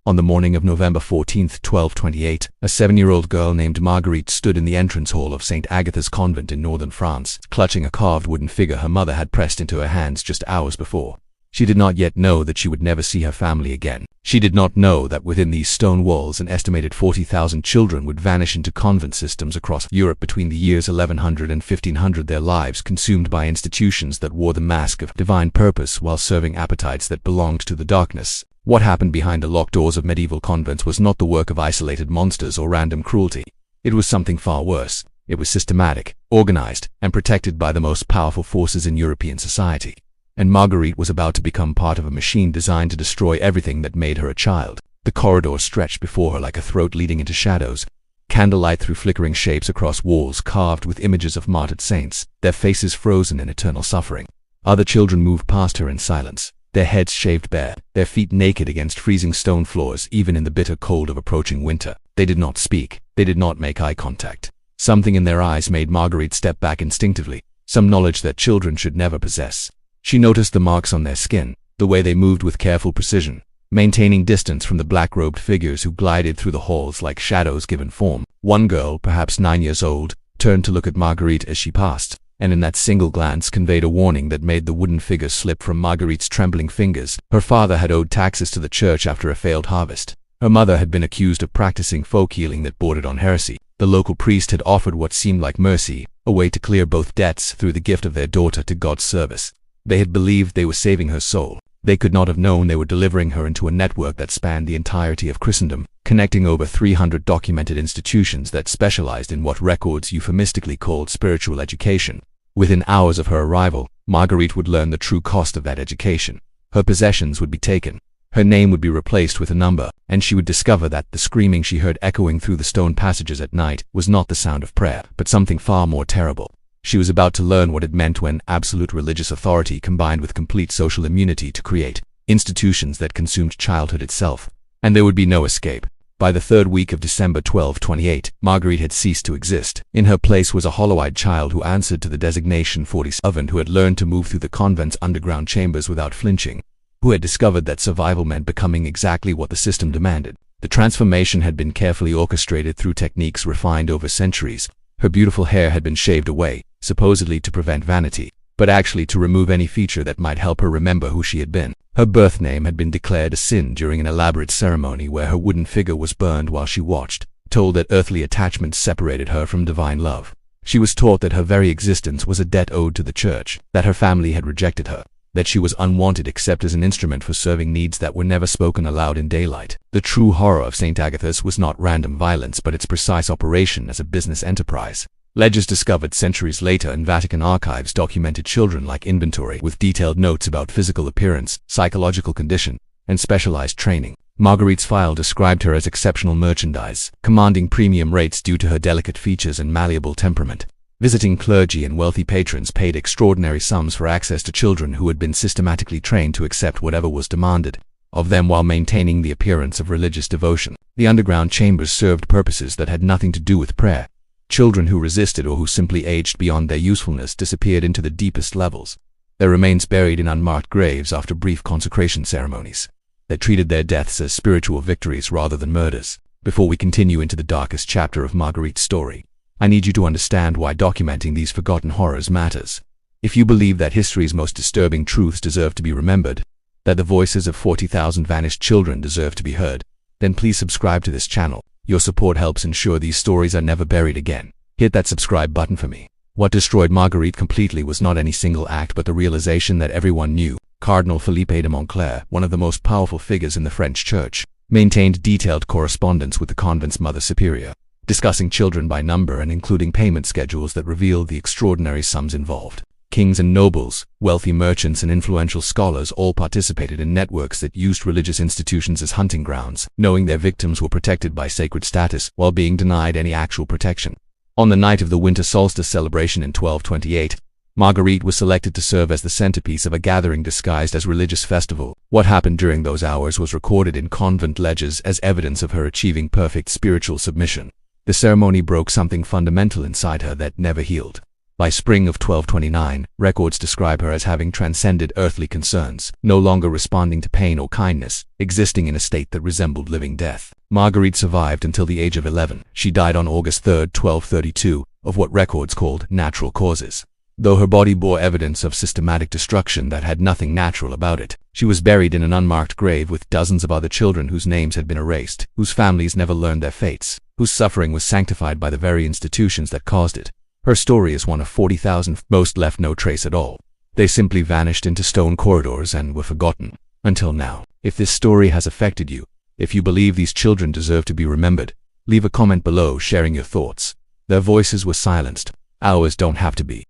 On the morning of November 14, 1228, a 7-year-old girl named Marguerite stood in the entrance hall of St. Agatha's Convent in northern France, clutching a carved wooden figure her mother had pressed into her hands just hours before. She did not yet know that she would never see her family again. She did not know that within these stone walls an estimated 40,000 children would vanish into convent systems across Europe between the years 1100 and 1500, their lives consumed by institutions that wore the mask of divine purpose while serving appetites that belonged to the darkness. What happened behind the locked doors of medieval convents was not the work of isolated monsters or random cruelty. It was something far worse. It was systematic, organized, and protected by the most powerful forces in European society. And Marguerite was about to become part of a machine designed to destroy everything that made her a child. The corridor stretched before her like a throat leading into shadows. Candlelight threw flickering shapes across walls carved with images of martyred saints, their faces frozen in eternal suffering. Other children moved past her in silence, their heads shaved bare, their feet naked against freezing stone floors even in the bitter cold of approaching winter. They did not speak. They did not make eye contact. Something in their eyes made Marguerite step back instinctively, some knowledge that children should never possess. She noticed the marks on their skin, the way they moved with careful precision, maintaining distance from the black-robed figures who glided through the halls like shadows given form. One girl, perhaps 9 years old, turned to look at Marguerite as she passed, and in that single glance conveyed a warning that made the wooden figure slip from Marguerite's trembling fingers. Her father had owed taxes to the church after a failed harvest. Her mother had been accused of practicing folk healing that bordered on heresy. The local priest had offered what seemed like mercy, a way to clear both debts through the gift of their daughter to God's service. They had believed they were saving her soul. They could not have known they were delivering her into a network that spanned the entirety of Christendom, connecting over 300 documented institutions that specialized in what records euphemistically called spiritual education. Within hours of her arrival, Marguerite would learn the true cost of that education. Her possessions would be taken. Her name would be replaced with a number, and she would discover that the screaming she heard echoing through the stone passages at night was not the sound of prayer, but something far more terrible. She was about to learn what it meant when absolute religious authority combined with complete social immunity to create institutions that consumed childhood itself. And there would be no escape. By the third week of December 1228, Marguerite had ceased to exist. In her place was a hollow-eyed child who answered to the designation 47, who had learned to move through the convent's underground chambers without flinching, who had discovered that survival meant becoming exactly what the system demanded. The transformation had been carefully orchestrated through techniques refined over centuries. Her beautiful hair had been shaved away, supposedly to prevent vanity, but actually to remove any feature that might help her remember who she had been. Her birth name had been declared a sin during an elaborate ceremony where her wooden figure was burned while she watched, told that earthly attachments separated her from divine love. She was taught that her very existence was a debt owed to the church, that her family had rejected her, that she was unwanted except as an instrument for serving needs that were never spoken aloud in daylight. The true horror of St. Agatha's was not random violence but its precise operation as a business enterprise. Ledgers discovered centuries later in Vatican archives documented children-like inventory with detailed notes about physical appearance, psychological condition, and specialized training. Marguerite's file described her as exceptional merchandise, commanding premium rates due to her delicate features and malleable temperament. Visiting clergy and wealthy patrons paid extraordinary sums for access to children who had been systematically trained to accept whatever was demanded of them while maintaining the appearance of religious devotion. The underground chambers served purposes that had nothing to do with prayer. Children who resisted or who simply aged beyond their usefulness disappeared into the deepest levels, their remains buried in unmarked graves after brief consecration ceremonies. They treated their deaths as spiritual victories rather than murders. Before we continue into the darkest chapter of Marguerite's story, I need you to understand why documenting these forgotten horrors matters. If you believe that history's most disturbing truths deserve to be remembered, that the voices of 40,000 vanished children deserve to be heard, then please subscribe to this channel. Your support helps ensure these stories are never buried again. Hit that subscribe button for me. What destroyed Marguerite completely was not any single act but the realization that everyone knew. Cardinal Philippe de Montclair, one of the most powerful figures in the French church, maintained detailed correspondence with the convent's Mother Superior, discussing children by number and including payment schedules that revealed the extraordinary sums involved. Kings and nobles, wealthy merchants and influential scholars all participated in networks that used religious institutions as hunting grounds, knowing their victims were protected by sacred status while being denied any actual protection. On the night of the winter solstice celebration in 1228, Marguerite was selected to serve as the centerpiece of a gathering disguised as religious festival. What happened during those hours was recorded in convent ledgers as evidence of her achieving perfect spiritual submission. The ceremony broke something fundamental inside her that never healed. By spring of 1229, records describe her as having transcended earthly concerns, no longer responding to pain or kindness, existing in a state that resembled living death. Marguerite survived until the age of 11. She died on August 3, 1232, of what records called natural causes. Though her body bore evidence of systematic destruction that had nothing natural about it, she was buried in an unmarked grave with dozens of other children whose names had been erased, whose families never learned their fates, whose suffering was sanctified by the very institutions that caused it. Her story is one of 40,000. Most left no trace at all. They simply vanished into stone corridors and were forgotten. Until now. If this story has affected you, if you believe these children deserve to be remembered, leave a comment below sharing your thoughts. Their voices were silenced. Ours don't have to be.